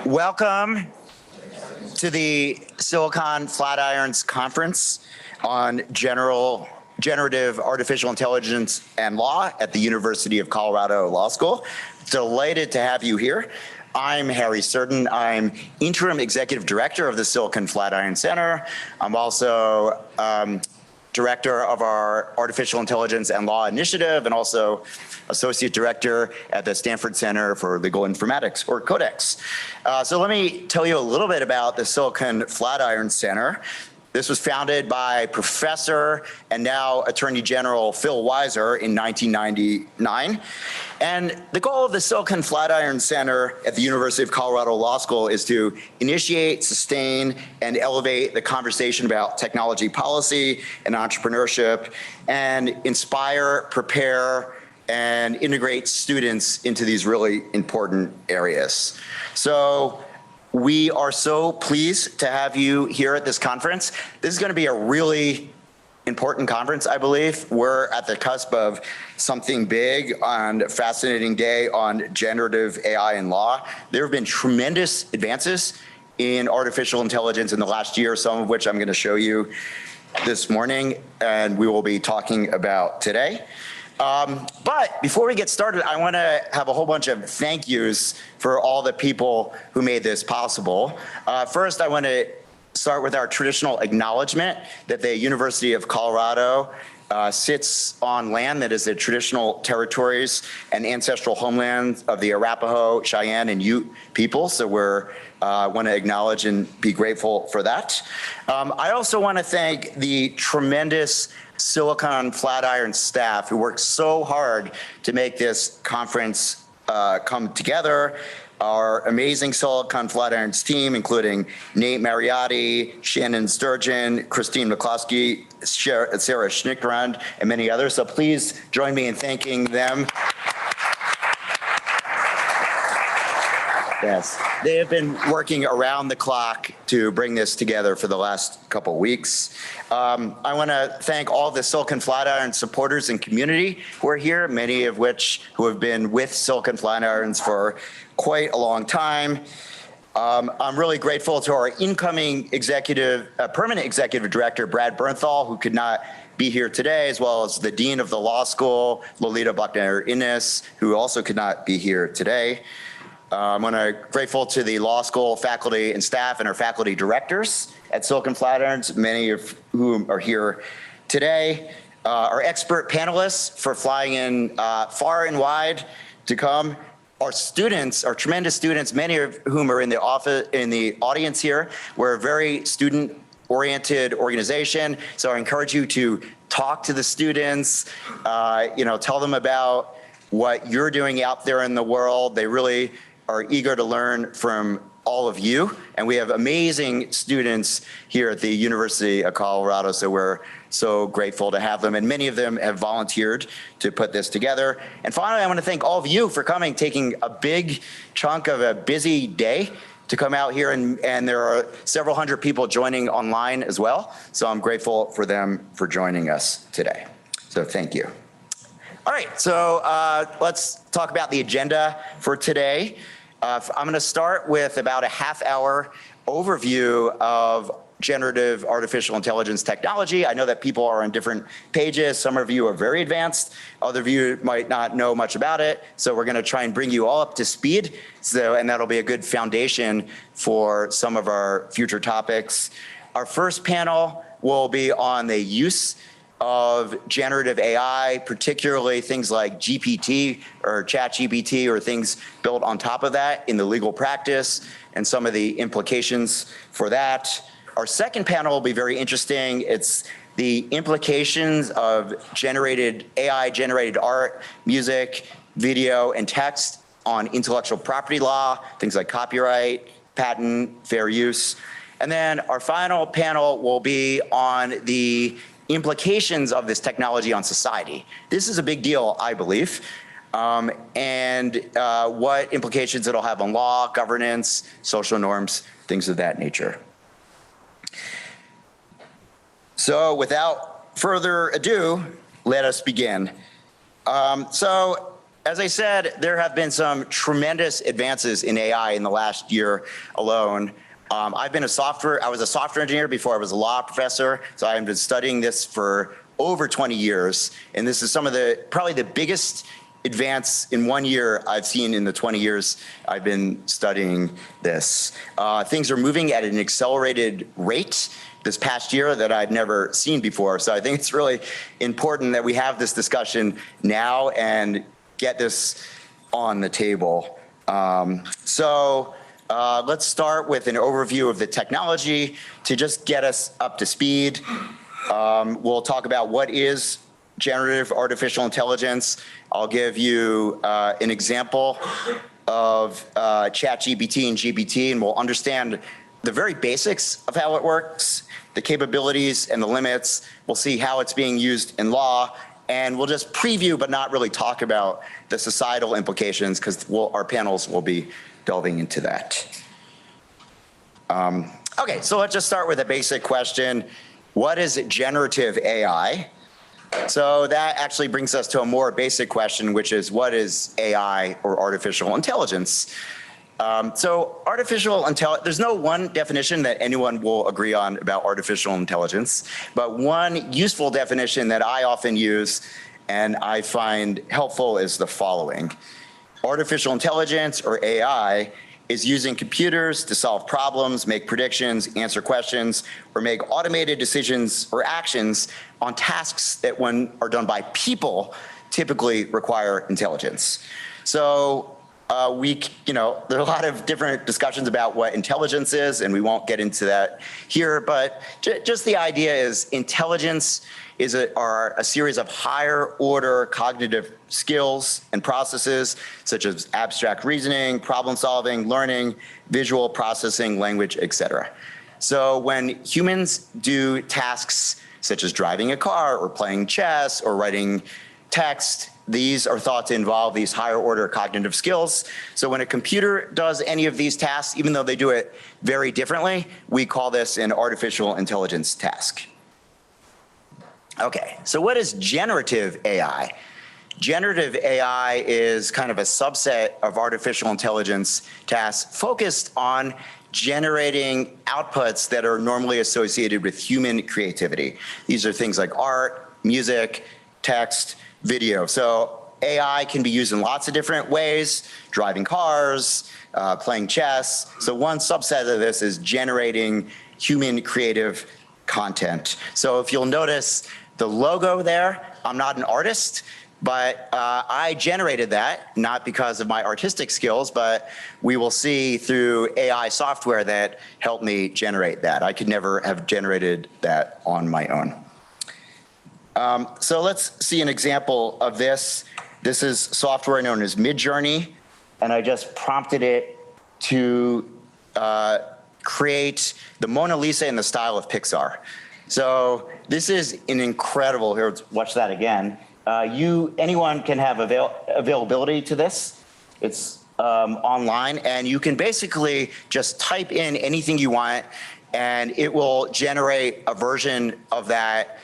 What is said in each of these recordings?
Welcome to the Silicon Flatirons Conference on Generative Artificial Intelligence and Law at the University of Colorado Law School. Delighted to have you here. I'm Harry Surden. I'm Interim Executive Director of the Silicon Flatirons Center. I'm also Director of our Artificial Intelligence and Law Initiative, and also Associate Director at the Stanford Center for Legal Informatics, or Codex. So let me tell you a little bit about the Silicon Flatirons Center. This was founded by Professor and now Attorney General Phil Weiser in 1999. And the goal of the Silicon Flatirons Center at the University of Colorado Law School is to initiate, sustain, and elevate the conversation about technology policy and entrepreneurship, and inspire, prepare, and integrate students into these really important areas. So we are so pleased to have you here at this conference. This is going to be a really important conference, I believe. We're at the cusp of something big on a fascinating day on generative AI and law. There have been tremendous advances in artificial intelligence in the last year, some of which I'm going to show you this morning, and we will be talking about today. But before we get started, I want to have a whole bunch of thank yous for all the people who made this possible. First, I want to start with our traditional acknowledgement that the University of Colorado sits on land that is the traditional territories and ancestral homeland of the Arapaho, Cheyenne, and Ute people. So we're want to acknowledge and be grateful for that. I also want to thank the tremendous Silicon Flatirons staff who worked so hard to make this conference come together. Our amazing Silicon Flatirons team, including Nate Mariotti, Shannon Sturgeon, Christine McCloskey, Sarah Schnickrand, and many others. So please join me in thanking them. Yes, they have been working around the clock to bring this together for the last couple weeks. I want to thank all the Silicon Flatirons supporters and community who are here, many of which who have been with Silicon Flatirons for quite a long time. I'm really grateful to our incoming permanent executive director, Brad Bernthal, who could not be here today, as well as the dean of the law school, Lolita Buckner-Innes, who also could not be here today. I'm grateful to the law school faculty and staff and our faculty directors at Silicon Flatirons, many of whom are here today. Our expert panelists for flying in far and wide to come. Our students, our tremendous students, many of whom are in the audience here. We're a very student-oriented organization, so I encourage you to talk to the students, tell them about what you're doing out there in the world. They really are eager to learn from all of you, and we have amazing students here at the University of Colorado, so we're so grateful to have them, and many of them have volunteered to put this together. And finally, I want to thank all of you for coming, taking a big chunk of a busy day to come out here, and there are several hundred people joining online as well, so I'm grateful for them for joining us today. So thank you. All right, so let's talk about the agenda for today. I'm going to start with about a half-hour overview of generative artificial intelligence technology. I know that people are on different pages. Some of you are very advanced. Other of you might not know much about it. So we're going to try and bring you all up to speed. And that'll be a good foundation for some of our future topics. Our first panel will be on the use of generative AI, particularly things like GPT or ChatGPT or things built on top of that in the legal practice and some of the implications for that. Our second panel will be very interesting. It's the implications of AI-generated art, music, video, and text on intellectual property law, things like copyright, patent, fair use. And then our final panel will be on the implications of this technology on society. This is a big deal, I believe, and what implications it'll have on law, governance, social norms, things of that nature. So without further ado, let us begin. So as I said, there have been some tremendous advances in AI in the last year alone. I was a software engineer before I was a law professor, so I've been studying this for over 20 years, and this is probably the biggest advance in 1 year I've seen in the 20 years I've been studying this. Things are moving at an accelerated rate this past year that I've never seen before, so I think it's really important that we have this discussion now and get this on the table. Let's start with an overview of the technology to just get us up to speed. We'll talk about what is generative artificial intelligence. I'll give you an example of ChatGPT and GPT, and we'll understand the very basics of how it works, the capabilities and the limits. We'll see how it's being used in law, and we'll just preview but not really talk about the societal implications because our panels will be delving into that. Okay, so let's just start with a basic question. What is generative AI? So that actually brings us to a more basic question, which is what is AI or artificial intelligence? There's no one definition that anyone will agree on about artificial intelligence, but one useful definition that I often use and I find helpful is the following. Artificial intelligence, or AI, is using computers to solve problems, make predictions, answer questions, or make automated decisions or actions on tasks that, when are done by people, typically require intelligence. So there are a lot of different discussions about what intelligence is, and we won't get into that here, but just the idea is intelligence are a series of higher order cognitive skills and processes, such as abstract reasoning, problem solving, learning, visual processing, language, etc. So when humans do tasks such as driving a car or playing chess or writing text, these are thought to involve these higher order cognitive skills. So when a computer does any of these tasks, even though they do it very differently, we call this an artificial intelligence task. Okay, so what is generative AI? Generative AI is kind of a subset of artificial intelligence tasks focused on generating outputs that are normally associated with human creativity. These are things like art, music, text, video. So AI can be used in lots of different ways, driving cars, playing chess. So one subset of this is generating human creative content. So if you'll notice the logo there, I'm not an artist, but I generated that, not because of my artistic skills, but we will see through AI software that helped me generate that. I could never have generated that on my own. So let's see an example of this. This is software known as Midjourney, and I just prompted it to create the Mona Lisa in the style of Pixar. So this is an incredible, here, watch that again. Anyone can have availability to this. It's online, and you can basically just type in anything you want, and it will generate a version of that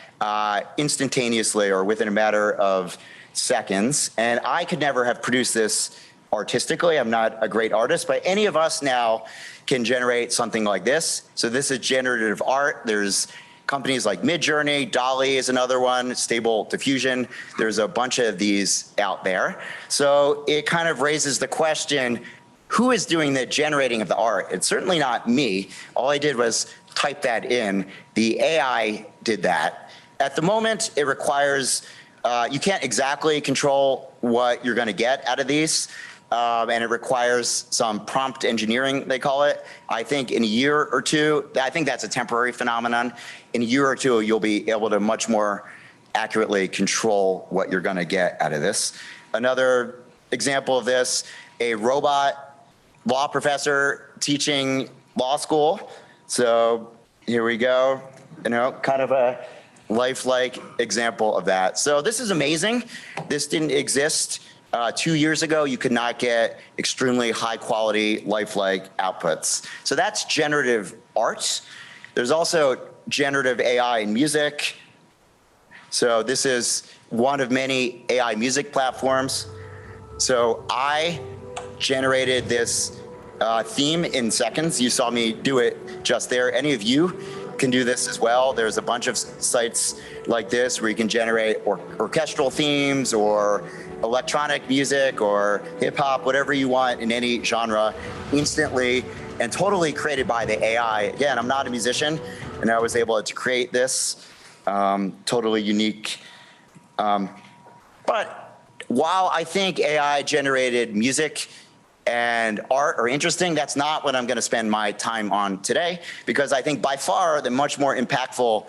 instantaneously or within a matter of seconds. And I could never have produced this artistically. I'm not a great artist, but any of us now can generate something like this. So this is generative art. There's companies like Midjourney, Dolly is another one, Stable Diffusion. There's a bunch of these out there. So it kind of raises the question, who is doing the generating of the art? It's certainly not me. All I did was type that in. The AI did that. At the moment, it requires, you can't exactly control what you're gonna get out of these, and it requires some prompt engineering, they call it. I think in a year or two, I think that's a temporary phenomenon. In a year or two, you'll be able to much more accurately control what you're gonna get out of this. Another example of this, a robot law professor teaching law school. So here we go, kind of a lifelike example of that. So this is amazing. This didn't exist 2 years ago. You could not get extremely high quality, lifelike outputs. So that's generative art. There's also generative AI in music. So this is one of many AI music platforms. So I generated this theme in seconds. You saw me do it just there. Any of you can do this as well. There's a bunch of sites like this where you can generate orchestral themes or electronic music or hip hop, whatever you want in any genre, instantly and totally created by the AI. Again, I'm not a musician, and I was able to create this totally unique. But while I think AI generated music and art are interesting, that's not what I'm going to spend my time on today, because I think by far the much more impactful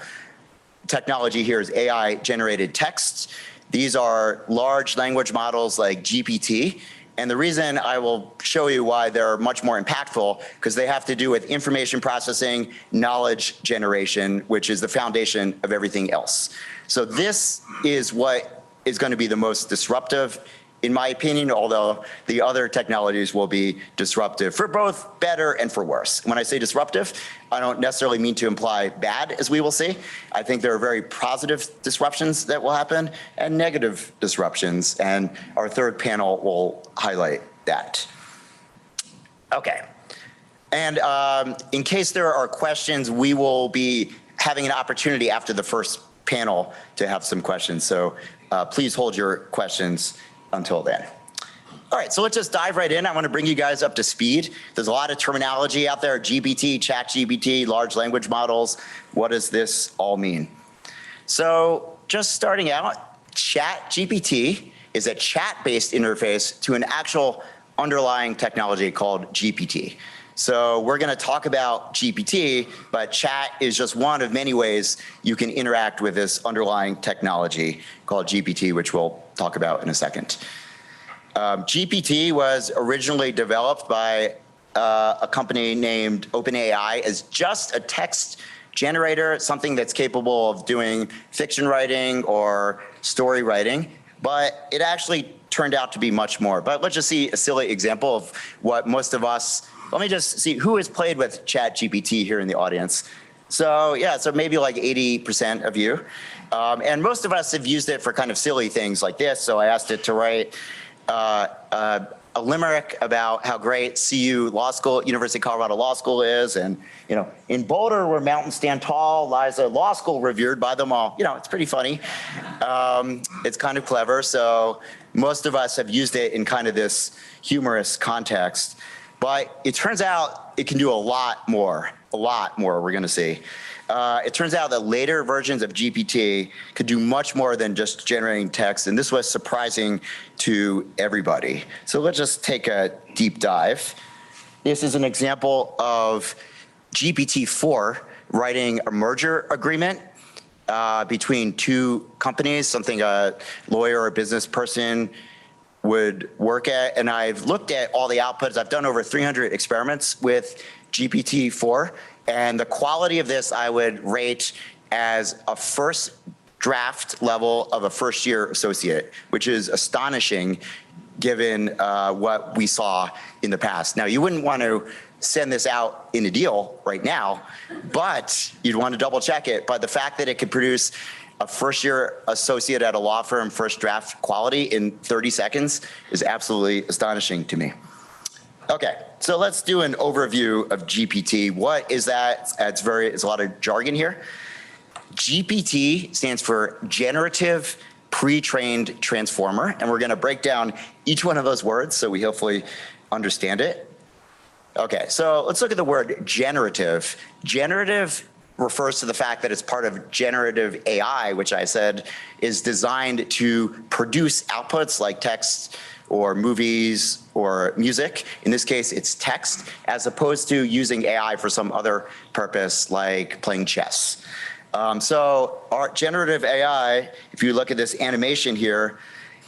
technology here is AI generated text. These are large language models like GPT. And the reason I will show you why they're much more impactful, because they have to do with information processing, knowledge generation, which is the foundation of everything else. So this is what is going to be the most disruptive, in my opinion, although the other technologies will be disruptive for both better and for worse. When I say disruptive, I don't necessarily mean to imply bad, as we will see. I think there are very positive disruptions that will happen and negative disruptions, and our third panel will highlight that. Okay. And in case there are questions, we will be having an opportunity after the first panel to have some questions. So please hold your questions until then. All right, so let's just dive right in. I want to bring you guys up to speed. There's a lot of terminology out there, GPT, ChatGPT, large language models. What does this all mean? So just starting out, ChatGPT is a chat-based interface to an actual underlying technology called GPT. So we're going to talk about GPT, but chat is just one of many ways you can interact with this underlying technology called GPT, which we'll talk about in a second. GPT was originally developed by a company named OpenAI as just a text generator, something that's capable of doing fiction writing or story writing, but it actually turned out to be much more. But let's just see a silly example of what most of us. Let me just see who has played with ChatGPT here in the audience. So yeah, so maybe like 80% of you. And most of us have used it for kind of silly things like this. So I asked it to write a limerick about how great CU Law School, University of Colorado Law School is. And, you know, in Boulder, where mountains stand tall, lies a law school revered by them all. You know, it's pretty funny. It's kind of clever. So most of us have used it in kind of this humorous context. But it turns out it can do a lot more, we're going to see. It turns out that later versions of GPT could do much more than just generating text, and this was surprising to everybody. So let's just take a deep dive. This is an example of GPT-4 writing a merger agreement between two companies, something a lawyer or business person would work at. And I've looked at all the outputs. I've done over 300 experiments with GPT-4. And the quality of this I would rate as a first draft level of a first year associate, which is astonishing given what we saw in the past. Now, you wouldn't want to send this out in a deal right now, but you'd want to double check it. But the fact that it could produce a first year associate at a law firm first draft quality in 30 seconds is absolutely astonishing to me. Okay, so let's do an overview of GPT. What is that? It's a lot of jargon here. GPT stands for Generative Pre-trained Transformer, and we're going to break down each one of those words so we hopefully understand it. Okay, so let's look at the word generative. Generative refers to the fact that it's part of generative AI, which I said is designed to produce outputs like text or movies or music. In this case, it's text, as opposed to using AI for some other purpose like playing chess. So our generative AI, if you look at this animation here,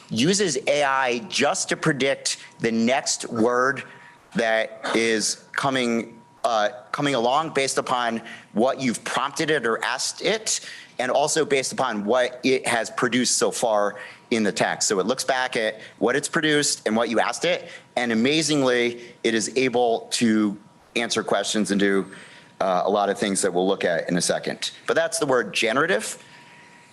uses AI just to predict the next word that is coming along based upon what you've prompted it or asked it, and also based upon what it has produced so far in the text. So it looks back at what it's produced and what you asked it, and amazingly, it is able to answer questions and do a lot of things that we'll look at in a second. But that's the word generative.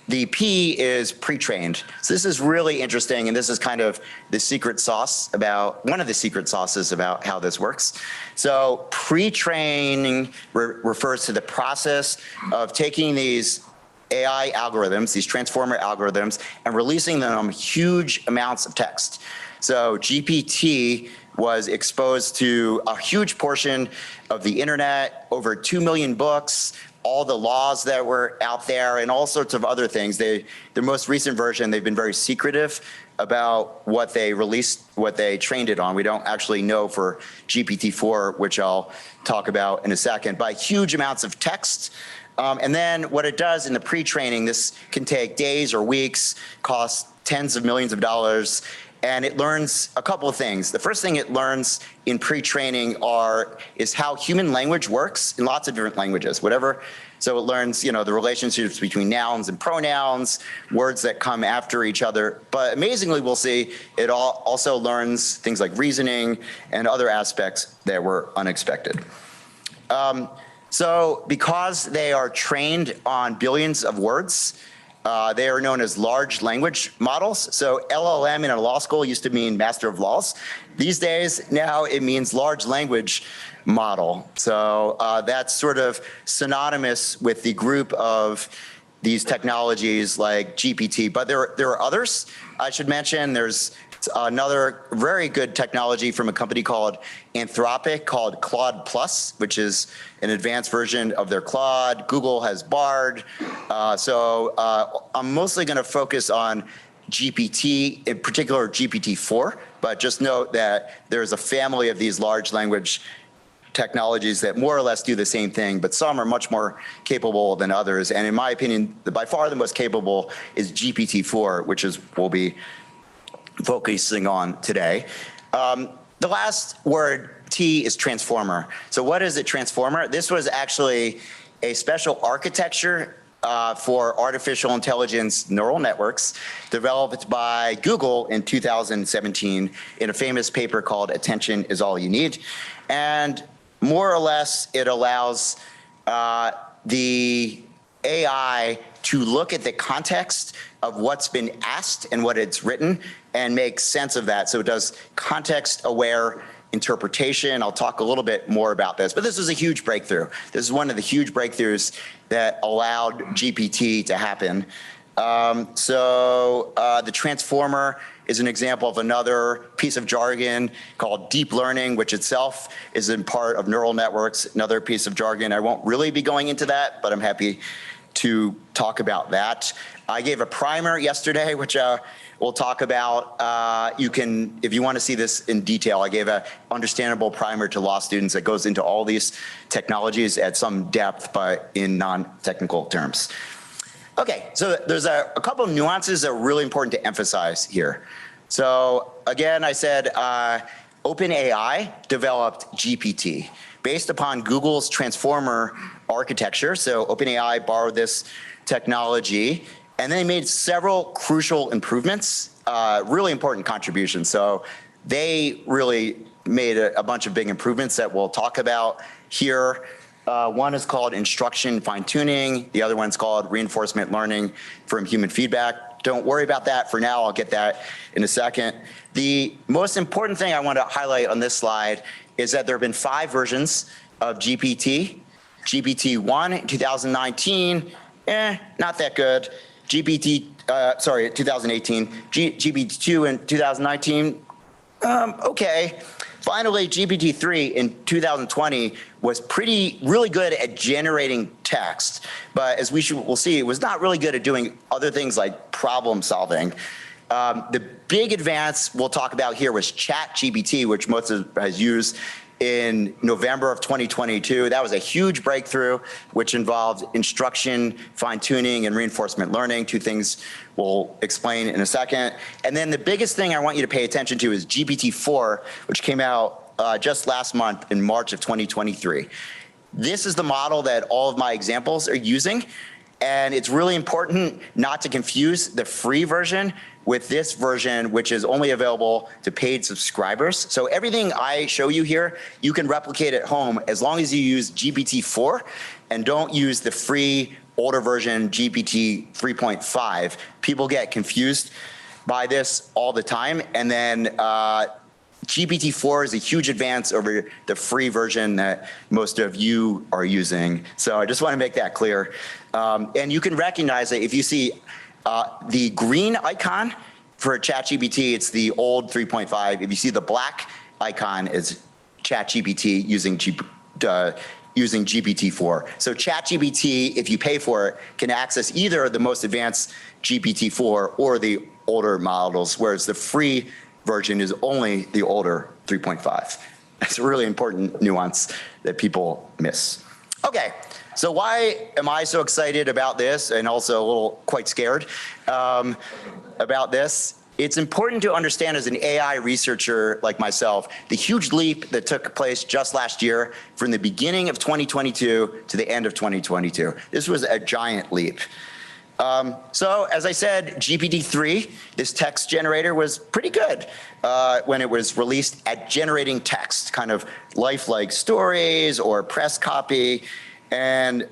The P is pre-trained. So this is really interesting, and this is kind of the secret sauce about, one of the secret sauces about how this works. So pre-training refers to the process of taking these AI algorithms, these transformer algorithms, and releasing them huge amounts of text. So GPT was exposed to a huge portion of the internet, over 2 million books, all the laws that were out there, and all sorts of other things. Their most recent version, they've been very secretive about what they released, what they trained it on. We don't actually know for GPT-4, which I'll talk about in a second, but huge amounts of text. And then what it does in the pre-training, this can take days or weeks, cost tens of millions of dollars, and it learns a couple of things. The first thing it learns in pre-training is how human language works in lots of different languages, whatever. So it learns, the relationships between nouns and pronouns, words that come after each other. But amazingly, we'll see, it also learns things like reasoning and other aspects that were unexpected. So because they are trained on billions of words, they are known as large language models. So LLM in a law school used to mean master of laws. These days, now it means large language model. So that's sort of synonymous with the group of these technologies like GPT. But there are others I should mention. There's another very good technology from a company called Anthropic called Claude Plus, which is an advanced version of their Claude. Google has Bard. So I'm mostly going to focus on GPT, in particular GPT-4, but just note that there's a family of these large language technologies that more or less do the same thing, but some are much more capable than others. And in my opinion, by far the most capable is GPT-4, which is we'll be focusing on today. The last word, T, is transformer. So what is a transformer? This was actually a special architecture for artificial intelligence neural networks developed by Google in 2017 in a famous paper called Attention is All You Need. And more or less, it allows the AI to look at the context of what's been asked and what it's written and make sense of that. So it does context-aware interpretation. I'll talk a little bit more about this, but this was a huge breakthrough. This is one of the huge breakthroughs that allowed GPT to happen. The transformer is an example of another piece of jargon called deep learning, which itself is in part of neural networks, another piece of jargon. I won't really be going into that, but I'm happy to talk about that. I gave a primer yesterday, which we'll talk about. You can, if you want to see this in detail, I gave an understandable primer to law students that goes into all these technologies at some depth, but in non-technical terms. Okay, so there's a couple of nuances that are really important to emphasize here. So again, I said OpenAI developed GPT based upon Google's transformer architecture. So OpenAI borrowed this technology, and they made several crucial improvements, really important contributions. So they really made a bunch of big improvements that we'll talk about here. One is called instruction fine-tuning. The other one's called reinforcement learning from human feedback. Don't worry about that for now. I'll get that in a second. The most important thing I want to highlight on this slide is that there have been 5 versions of GPT. GPT-1 in 2019, not that good. 2018. GPT-2 in 2019, okay. Finally, GPT-3 in 2020 was really good at generating text, but as we'll see, it was not really good at doing other things like problem solving. The big advance we'll talk about here was ChatGPT, which most has used in November of 2022. That was a huge breakthrough, which involved instruction, fine-tuning, and reinforcement learning, 2 things we'll explain in a second. And then the biggest thing I want you to pay attention to is GPT-4, which came out just last month in March of 2023. This is the model that all of my examples are using, and it's really important not to confuse the free version with this version, which is only available to paid subscribers. So everything I show you here, you can replicate at home as long as you use GPT-4 and don't use the free older version, GPT 3.5. People get confused by this all the time. And then GPT-4 is a huge advance over the free version that most of you are using. So I just want to make that clear. And you can recognize that if you see the green icon for ChatGPT, it's the old 3.5. If you see the black icon, it's ChatGPT using GPT-4. So ChatGPT, if you pay for it, can access either the most advanced GPT-4 or the older models, whereas the free version is only the older 3.5. That's a really important nuance that people miss. Okay, so why am I so excited about this and also a little quite scared about this? It's important to understand as an AI researcher like myself, the huge leap that took place just last year from the beginning of 2022 to the end of 2022. This was a giant leap. So as I said, GPT-3, this text generator, was pretty good when it was released at generating text, kind of lifelike stories or press copy and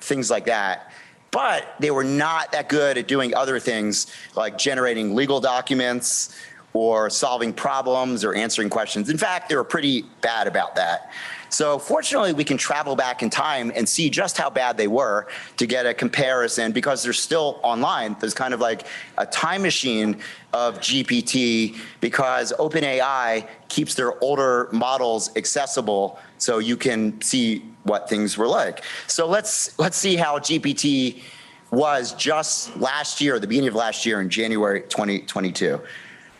things like that. But they were not that good at doing other things like generating legal documents or solving problems or answering questions. In fact, they were pretty bad about that. So fortunately, we can travel back in time and see just how bad they were to get a comparison because they're still online. There's kind of like a time machine of GPT because OpenAI keeps their older models accessible so you can see what things were like. So let's see how GPT was just last year, the beginning of last year in January 2022.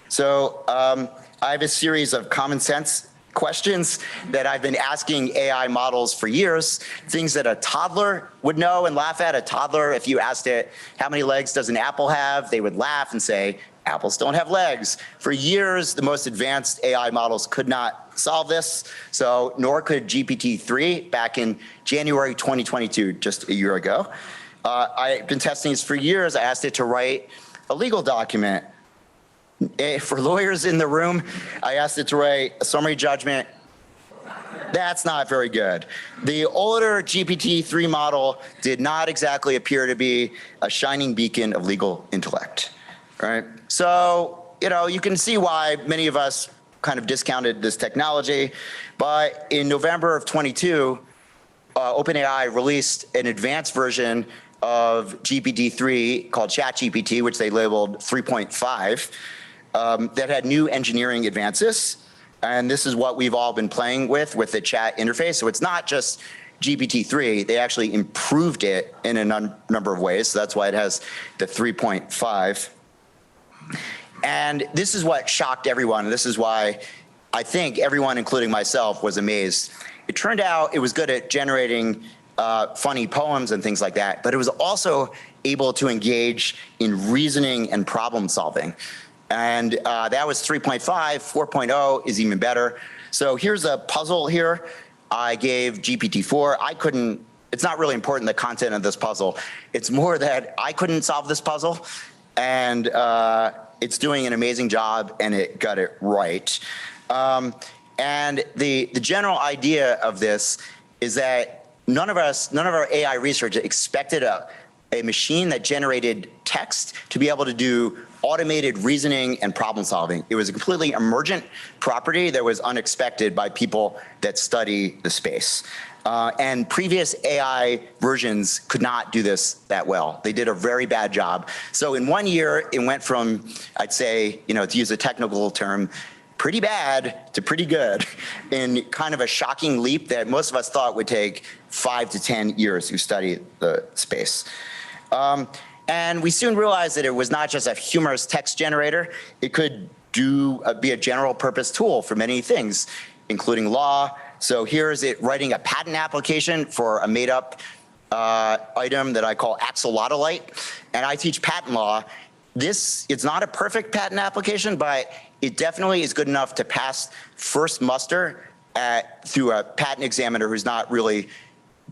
So I have a series of common sense questions that I've been asking AI models for years, things that a toddler would know and laugh at. A toddler, if you asked it, how many legs does an apple have? They would laugh and say, apples don't have legs. For years, the most advanced AI models could not solve this, so nor could GPT-3 back in January 2022, just a year ago. I've been testing this for years. I asked it to write a legal document. For lawyers in the room, I asked it to write a summary judgment. That's not very good. The older GPT-3 model did not exactly appear to be a shining beacon of legal intellect, right? So, you can see why many of us kind of discounted this technology, but in November of 22, OpenAI released an advanced version of GPT-3 called ChatGPT, which they labeled 3.5. That had new engineering advances. And this is what we've all been playing with the chat interface. So it's not just GPT-3, they actually improved it in a number of ways. So that's why it has the 3.5. And this is what shocked everyone. This is why I think everyone, including myself, was amazed. It turned out it was good at generating funny poems and things like that, but it was also able to engage in reasoning and problem solving. And that was 3.5, 4.0 is even better. So here's a puzzle here. I gave GPT-4. It's not really important, the content of this puzzle. It's more that I couldn't solve this puzzle, and it's doing an amazing job, and it got it right. And the general idea of this is that none of our AI research expected a machine that generated text to be able to do automated reasoning and problem solving. It was a completely emergent property that was unexpected by people that study the space. And previous AI versions could not do this that well. They did a very bad job. So in 1 year, it went from, I'd say, to use a technical term, pretty bad to pretty good in kind of a shocking leap that most of us thought would take 5 to 10 years who study the space. And we soon realized that it was not just a humorous text generator. It could be a general purpose tool for many things, including law. So here is it writing a patent application for a made up item that I call axolotlite. And I teach patent law. It's not a perfect patent application, but it definitely is good enough to pass first muster through a patent examiner who's not really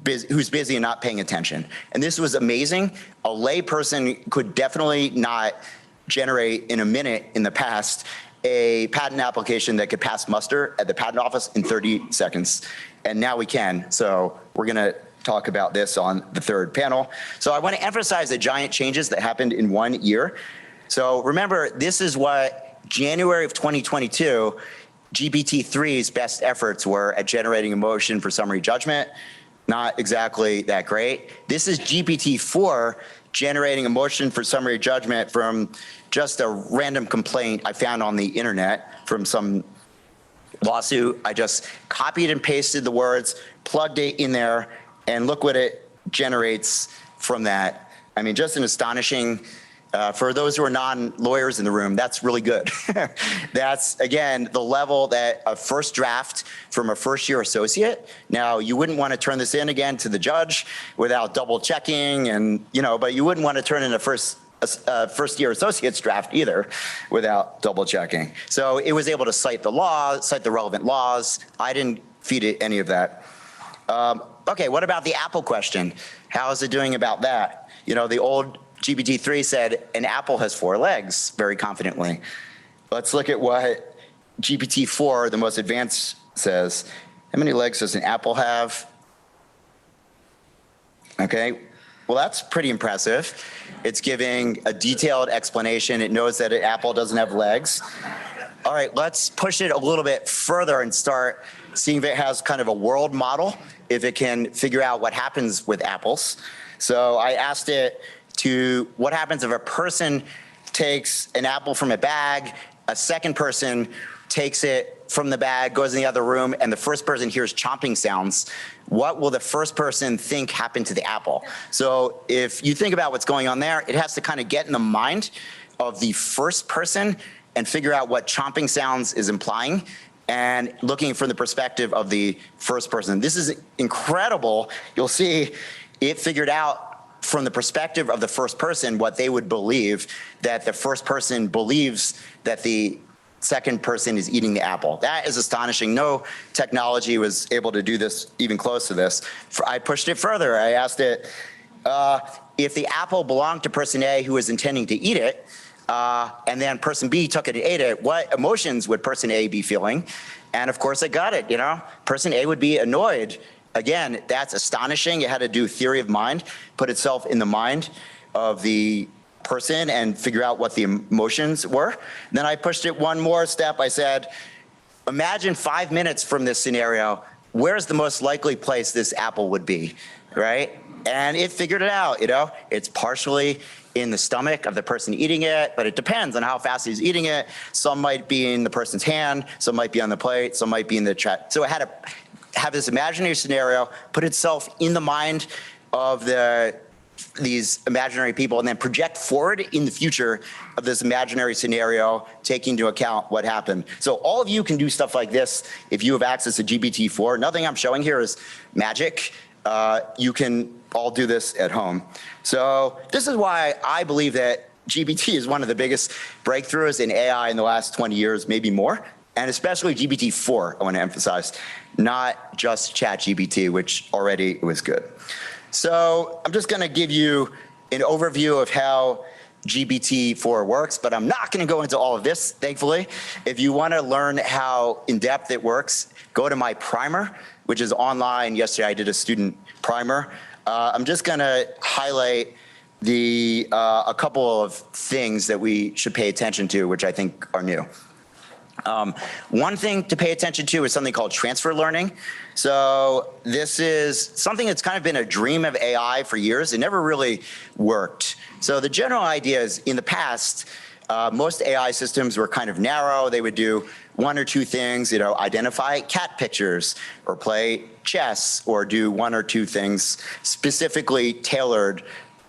who's busy and not paying attention. And this was amazing. A lay person could definitely not generate in a minute in the past a patent application that could pass muster at the patent office in 30 seconds. And now we can. So we're going to talk about this on the third panel. So I want to emphasize the giant changes that happened in 1 year. So remember, this is what January of 2022, GPT-3's best efforts were at generating a motion for summary judgment. Not exactly that great. This is GPT-4 generating a motion for summary judgment from just a random complaint I found on the internet from some lawsuit. I just copied and pasted the words, plugged it in there, and look what it generates from that. I mean, just an astonishing, for those who are non-lawyers in the room, that's really good. That's, again, the level that a first draft from a first-year associate. Now, you wouldn't want to turn this in again to the judge without double checking, and but you wouldn't want to turn in a first-year associate's draft either without double checking. So it was able to cite the law, cite the relevant laws. I didn't feed it any of that. Okay, what about the Apple question? How is it doing about that? The old GPT-3 said an apple has 4 legs, very confidently. Let's look at what GPT-4, the most advanced, says. How many legs does an apple have? Okay, well, that's pretty impressive. It's giving a detailed explanation. It knows that an apple doesn't have legs. All right, let's push it a little bit further and start seeing if it has kind of a world model, if it can figure out what happens with apples. So I asked it to what happens if a person takes an apple from a bag, a second person takes it from the bag, goes in the other room, and the first person hears chomping sounds. What will the first person think happened to the apple? So if you think about what's going on there, it has to kind of get in the mind of the first person and figure out what chomping sounds is implying, and looking from the perspective of the first person. This is incredible. You'll see it figured out from the perspective of the first person what they would believe, that the first person believes that the second person is eating the apple. That is astonishing. No technology was able to do this, even close to this. I pushed it further. I asked it, if the apple belonged to person A who was intending to eat it, and then person B took it and ate it, what emotions would person A be feeling? And of course I got it, Person A would be annoyed. Again, that's astonishing. It had to do theory of mind, put itself in the mind of the person and figure out what the emotions were. Then I pushed it one more step. I said, imagine 5 minutes from this scenario, where's the most likely place this apple would be, right? And it figured it out, It's partially in the stomach of the person eating it, but it depends on how fast he's eating it. Some might be in the person's hand, some might be on the plate, some might be in the chat. So it had to have this imaginary scenario, put itself in the mind of these imaginary people, and then project forward in the future of this imaginary scenario, taking into account what happened. So all of you can do stuff like this if you have access to GPT-4. Nothing I'm showing here is magic. You can all do this at home. So this is why I believe that GPT is one of the biggest breakthroughs in AI in the last 20 years, maybe more, and especially GPT-4, I want to emphasize, not just ChatGPT, which already was good. So I'm just going to give you an overview of how GPT-4 works, but I'm not going to go into all of this, thankfully. If you want to learn how in-depth it works, go to my primer, which is online. Yesterday I did a student primer. I'm just going to highlight a couple of things that we should pay attention to, which I think are new. One thing to pay attention to is something called transfer learning. So this is something that's kind of been a dream of AI for years. It never really worked. So the general idea is, in the past, most AI systems were kind of narrow. They would do 1 or 2 things, identify cat pictures or play chess or do 1 or 2 things specifically tailored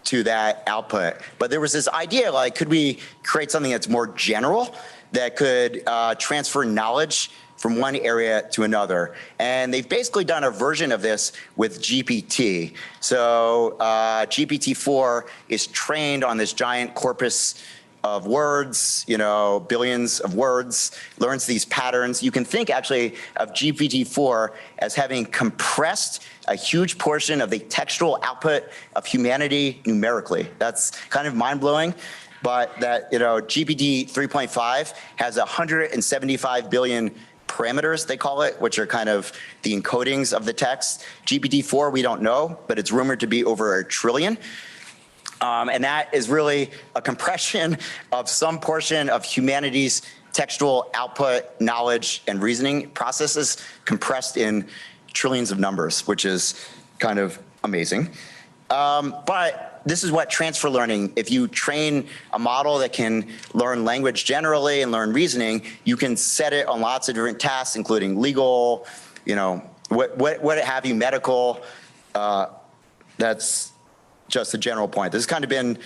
to that output. But there was this idea, like, could we create something that's more general that could transfer knowledge from one area to another? And they've basically done a version of this with GPT. So GPT-4 is trained on this giant corpus of words, billions of words, learns these patterns. You can think actually of GPT-4 as having compressed a huge portion of the textual output of humanity numerically. That's kind of mind-blowing. But that, GPT 3.5 has 175 billion parameters, they call it, which are kind of the encodings of the text. GPT-4, we don't know, but it's rumored to be over 1 trillion. And that is really a compression of some portion of humanity's textual output, knowledge, and reasoning processes compressed in trillions of numbers, which is kind of amazing. But this is what transfer learning, if you train a model that can learn language generally and learn reasoning, you can set it on lots of different tasks, including legal, what have you, medical. That's just a general point. This has kind of been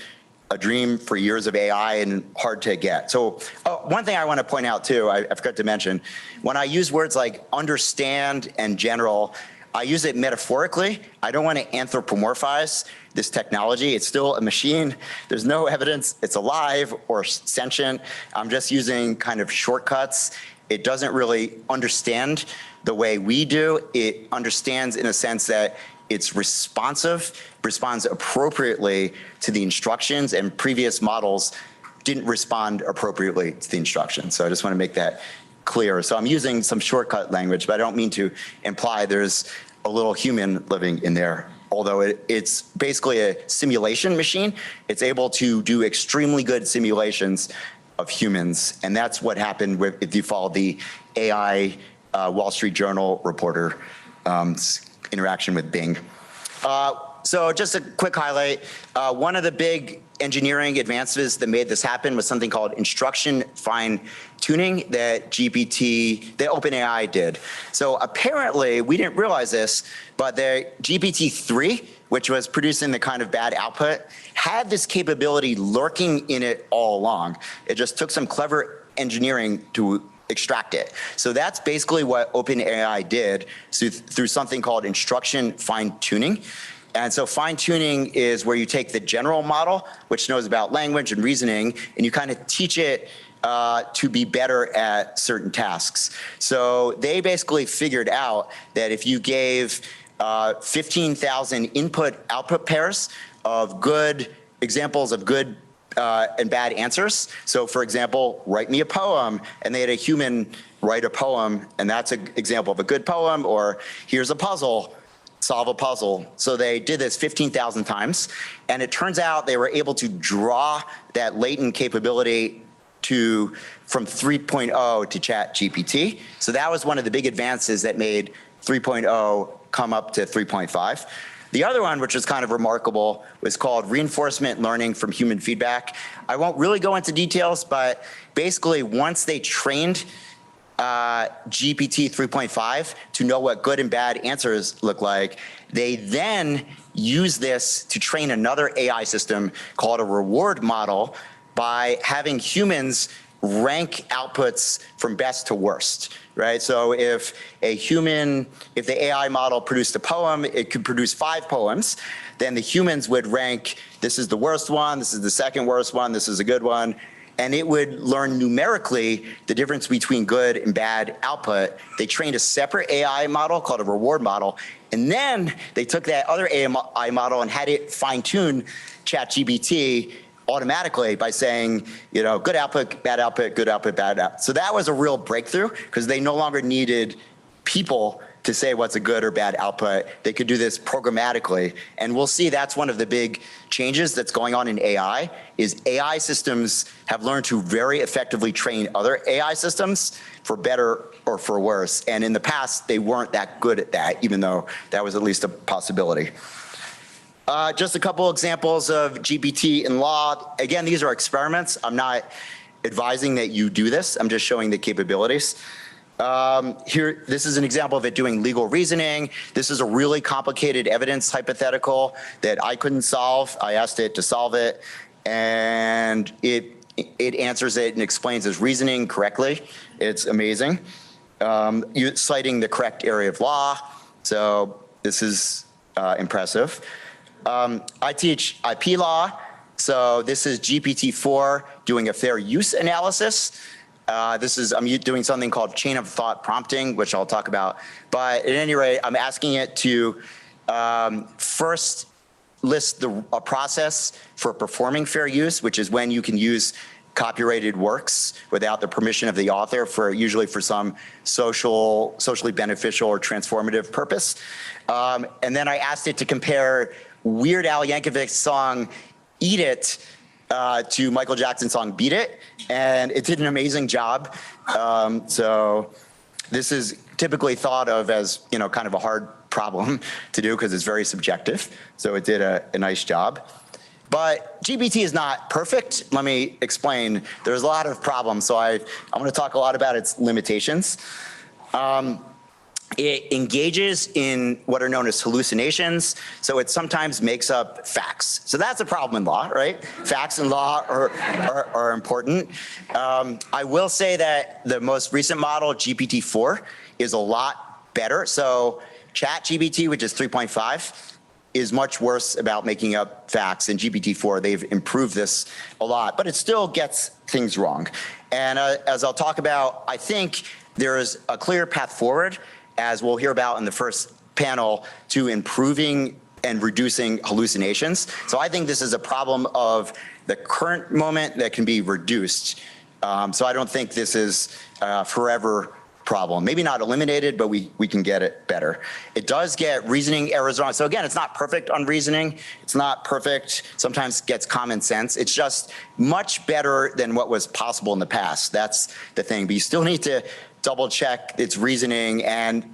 a dream for years of AI and hard to get. So one thing I want to point out too, I forgot to mention, when I use words like understand and general, I use it metaphorically. I don't want to anthropomorphize this technology. It's still a machine. There's no evidence it's alive or sentient. I'm just using kind of shortcuts. It doesn't really understand the way we do. It understands in a sense that it's responsive, responds appropriately to the instructions, and previous models didn't respond appropriately to the instructions. So I just want to make that clear. So I'm using some shortcut language, but I don't mean to imply there's a little human living in there. Although it's basically a simulation machine, it's able to do extremely good simulations of humans. And that's what happened with, if you follow the AI Wall Street Journal reporter interaction with Bing. So just a quick highlight. One of the big engineering advances that made this happen was something called instruction fine-tuning that OpenAI did. So apparently, we didn't realize this, but the GPT-3, which was producing the kind of bad output, had this capability lurking in it all along. It just took some clever engineering to extract it. So that's basically what OpenAI did through something called instruction fine-tuning. And so fine-tuning is where you take the general model, which knows about language and reasoning, and you kind of teach it to be better at certain tasks. So they basically figured out that if you gave 15,000 input-output pairs of good examples of good and bad answers. So for example, write me a poem, and they had a human write a poem, and that's an example of a good poem, or here's a puzzle, solve a puzzle. So they did this 15,000 times, and it turns out they were able to draw that latent capability from 3.0 to ChatGPT. So that was one of the big advances that made 3.0 come up to 3.5. The other one, which was kind of remarkable, was called reinforcement learning from human feedback. I won't really go into details, but basically once they trained GPT 3.5 to know what good and bad answers look like, they then use this to train another AI system called a reward model by having humans rank outputs from best to worst, right? So if the AI model produced a poem, it could produce 5 poems, then the humans would rank, this is the worst one, this is the second worst one, this is a good one, and it would learn numerically the difference between good and bad output. They trained a separate AI model called a reward model, and then they took that other AI model and had it fine-tune ChatGPT automatically by saying, good output, bad output, good output, bad output. So that was a real breakthrough because they no longer needed people to say what's a good or bad output. They could do this programmatically. And we'll see that's one of the big changes that's going on in AI is AI systems have learned to very effectively train other AI systems for better or for worse. And in the past, they weren't that good at that, even though that was at least a possibility. Just a couple examples of GPT in law. Again, these are experiments. I'm not advising that you do this. I'm just showing the capabilities. Here, this is an example of it doing legal reasoning. This is a really complicated evidence hypothetical that I couldn't solve. I asked it to solve it, and it answers it and explains its reasoning correctly. It's amazing. Citing the correct area of law. So this is impressive. I teach IP law, so this is GPT-4 doing a fair use analysis. I'm doing something called chain of thought prompting, which I'll talk about. But at any rate, I'm asking it to first list a process for performing fair use, which is when you can use copyrighted works without the permission of the author, usually for some socially beneficial or transformative purpose. And then I asked it to compare Weird Al Yankovic's song Eat It to Michael Jackson's song Beat It, and it did an amazing job. So this is typically thought of as, kind of a hard problem to do because it's very subjective. So it did a nice job. But GPT is not perfect. Let me explain. There's a lot of problems, so I'm going to talk a lot about its limitations. It engages in what are known as hallucinations, so it sometimes makes up facts. So that's a problem in law, right? Facts in law are important. I will say that the most recent model, GPT-4, is a lot better. So ChatGPT, which is 3.5, is much worse about making up facts than GPT-4. They've improved this a lot, but it still gets things wrong. And as I'll talk about, I think there is a clear path forward, as we'll hear about in the first panel, to improving and reducing hallucinations. So I think this is a problem of the current moment that can be reduced. So I don't think this is a forever problem. Maybe not eliminated, but we can get it better. It does get reasoning errors wrong. So again, it's not perfect on reasoning. It's not perfect. Sometimes gets common sense. It's just much better than what was possible in the past. That's the thing. But you still need to double check its reasoning, and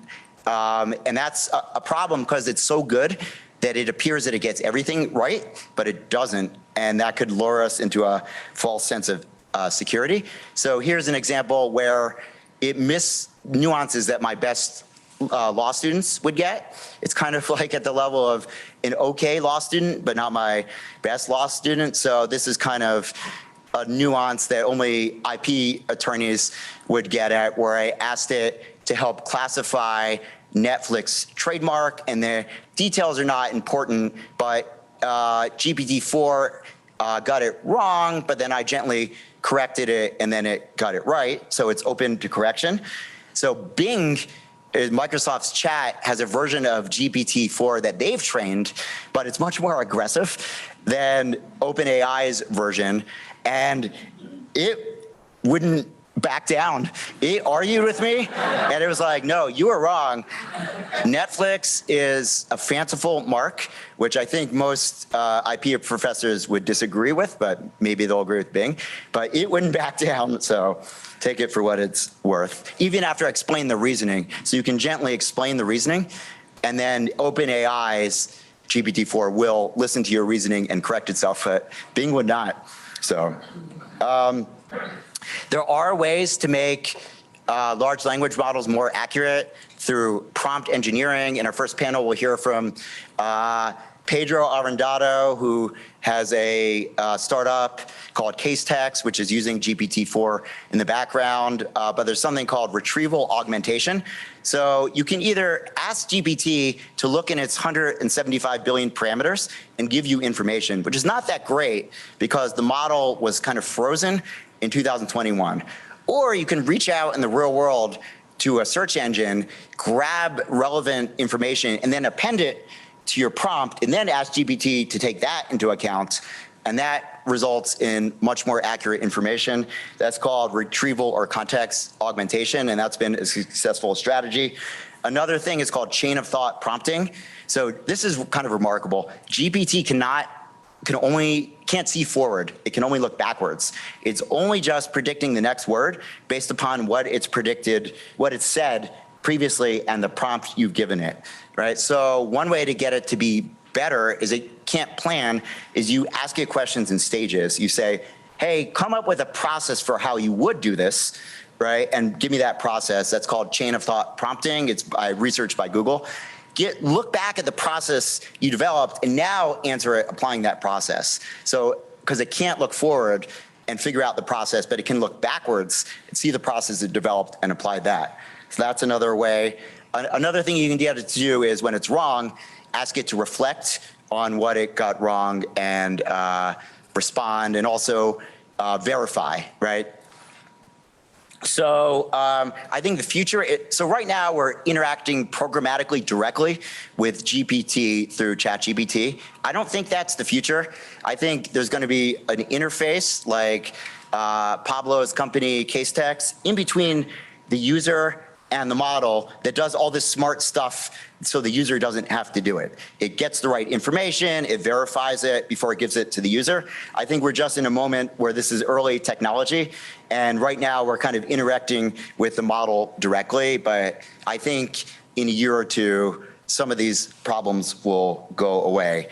that's a problem because it's so good that it appears that it gets everything right, but it doesn't, and that could lure us into a false sense of security. So here's an example where it missed nuances that my best law students would get. It's kind of like at the level of an okay law student, but not my best law student. So this is kind of a nuance that only IP attorneys would get at, where I asked it to help classify Netflix trademark, and the details are not important, but GPT-4 got it wrong, but then I gently corrected it, and then it got it right, so it's open to correction. So Bing, Microsoft's chat, has a version of GPT-4 that they've trained, but it's much more aggressive than OpenAI's version, and it wouldn't back down. It argued with me, and it was like, no, you were wrong. Netflix is a fanciful mark, which I think most IP professors would disagree with, but maybe they'll agree with Bing. But it wouldn't back down, so take it for what it's worth, even after I explain the reasoning. So you can gently explain the reasoning, and then OpenAI's GPT-4 will listen to your reasoning and correct itself, but Bing would not. So there are ways to make large language models more accurate through prompt engineering. In our first panel, we'll hear from Pedro Arrendado, who has a startup called CaseText, which is using GPT-4 in the background. But there's something called retrieval augmentation. So you can either ask GPT to look in its 175 billion parameters and give you information, which is not that great because the model was kind of frozen in 2021. Or you can reach out in the real world to a search engine, grab relevant information, and then append it to your prompt, and then ask GPT to take that into account, and that results in much more accurate information. That's called retrieval or context augmentation, and that's been a successful strategy. Another thing is called chain of thought prompting. So this is kind of remarkable. GPT can't see forward. It can only look backwards. It's only just predicting the next word based upon what it's predicted, what it said previously, and the prompt you've given it, right? So one way to get it to be better is it can't plan, is you ask it questions in stages. You say, hey, come up with a process for how you would do this, right? And give me that process. That's called chain of thought prompting. It's researched by Google. Look back at the process you developed and now answer it applying that process. So, because it can't look forward and figure out the process, but it can look backwards and see the process it developed and apply that. So that's another way. Another thing you can get it to do is when it's wrong, ask it to reflect on what it got wrong and respond, and also verify, right? So I think the future, so right now we're interacting programmatically directly with GPT through ChatGPT. I don't think that's the future. I think there's going to be an interface like Pablo's company, Casetext, in between the user and the model that does all this smart stuff so the user doesn't have to do it. It gets the right information, it verifies it before it gives it to the user. I think we're just in a moment where this is early technology, and right now we're kind of interacting with the model directly, but I think in a year or two, some of these problems will go away.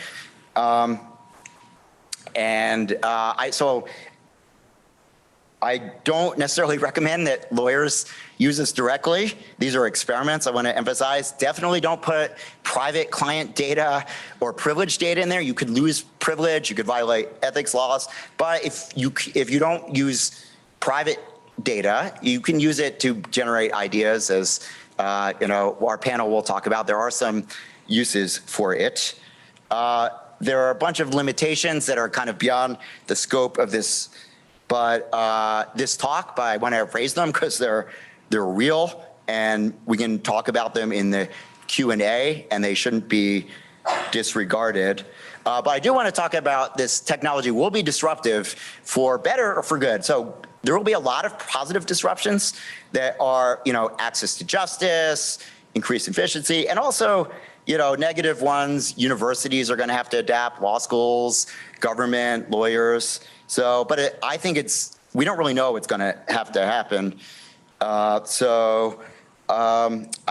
I don't necessarily recommend that lawyers use this directly. These are experiments, I want to emphasize. Definitely don't put private client data or privileged data in there. You could lose privilege, you could violate ethics laws. But if you don't use private data, you can use it to generate ideas, as our panel will talk about. There are some uses for it. There are a bunch of limitations that are kind of beyond the scope of this, but this talk, but I want to raise them because they're real, and we can talk about them in the Q&A, and they shouldn't be disregarded. But I do want to talk about this technology will be disruptive for better or for good. So there will be a lot of positive disruptions that are, access to justice, increased efficiency, and also, negative ones. Universities are going to have to adapt, law schools, government, lawyers. So, but I think we don't really know what's going to have to happen. I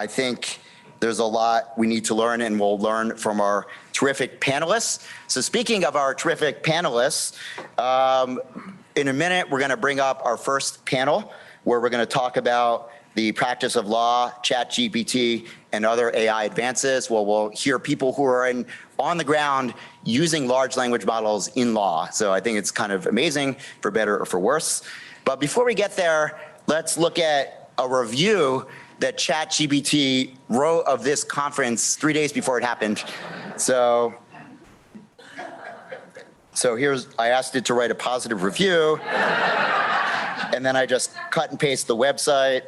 think there's a lot we need to learn, and we'll learn from our terrific panelists. So speaking of our terrific panelists, in a minute, we're going to bring up our first panel, where we're going to talk about the practice of law, ChatGPT, and other AI advances. Well, we'll hear people who are on the ground using large language models in law. So I think it's kind of amazing, for better or for worse. But before we get there, let's look at a review that ChatGPT wrote of this conference 3 days before it happened. So I asked it to write a positive review, and then I just cut and paste the website,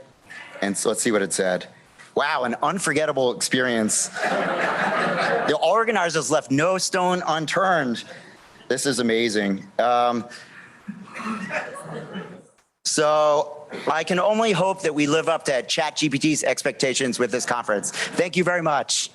and so let's see what it said. Wow, an unforgettable experience. The organizers left no stone unturned. This is amazing. So I can only hope that we live up to ChatGPT's expectations with this conference. Thank you very much.